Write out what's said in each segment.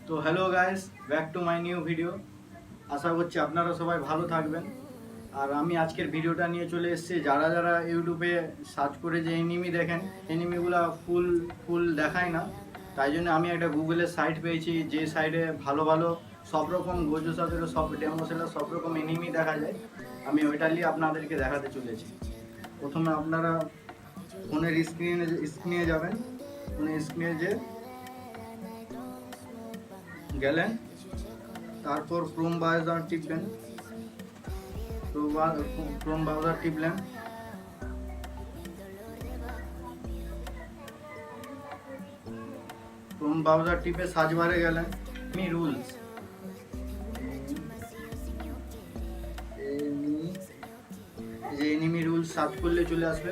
তো hello guys, back to my new video. আশা করছি আপনারা সবাই ভালো থাকবেন। আর আমি আজকের ভিডিওটা নিয়ে চলে এসেছি, যারা যারা ইউটিউবে সার্চ করে যে এনিমি দেখেন, এনিমিগুলো ফুল দেখায় না। তাই জন্য আমি একটা গুগলের সাইট পেয়েছি, যে সাইটে ভালো ভালো সব রকম গোজো সাথে সব ডেমো সেলার সব রকম এনিমি দেখা যায়। আমি ওইটা নিয়ে আপনাদেরকে দেখাতে চলেছি। প্রথমে আপনারা ফোনের স্ক্রিনে যাবেন। ফোনের স্ক্রিনে যে গেলেন, তারপর ক্রোম ব্রাউজার টিপবেন। ক্রোম ব্রাউজার টিপলেন, ক্রোম ব্রাউজার টিপে সার্চ বারে গেলেন, এনিমি রুলস, যে এনিমি রুলস সার্চ করলে চলে আসবে।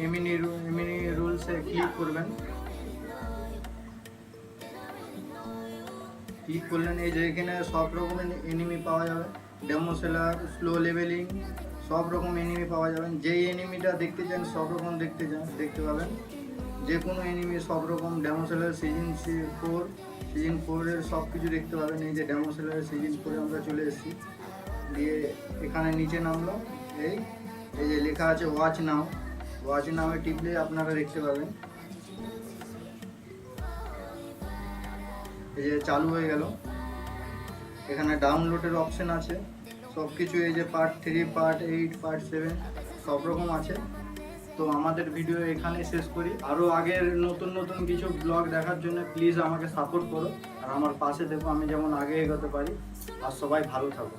এনিমি রুলসে ক্লিক করবেন। ক্লিক করলেন, এই যে এখানে সব রকমের এনিমি পাওয়া যাবে, ডেমো সেলার, স্লো লেভেলিং, সব রকম এনিমি পাওয়া যাবেন। যেই এনিমিটা দেখতে চান সব রকম দেখতে পাবেন। যে কোনো এনিমি সব রকম ডেমো সেলার সিজন 4 সব কিছু দেখতে পাবেন। এই যে ডেমো সেলার সিজন 4 আমরা চলে এসেছি, দিয়ে এখানে নিচে নামলো, এই যে লেখা আছে ওয়াচ নামে টিপলে আপনারা দেখতে পাবেন। এই যে চালু হয়ে গেল। এখানে ডাউনলোডের অপশন আছে, সব কিছু এই যে পার্ট 3, পার্ট 8, পার্ট 7 সব রকম আছে। তো আমাদের ভিডিও এখানে শেষ করি। আরও আগের নতুন কিছু ব্লগ দেখার জন্য প্লিজ আমাকে সাপোর্ট করো, আর আমার পাশে দেখো আমি যেমন আগে এগোতে পারি। আর সবাই ভালো থাকো।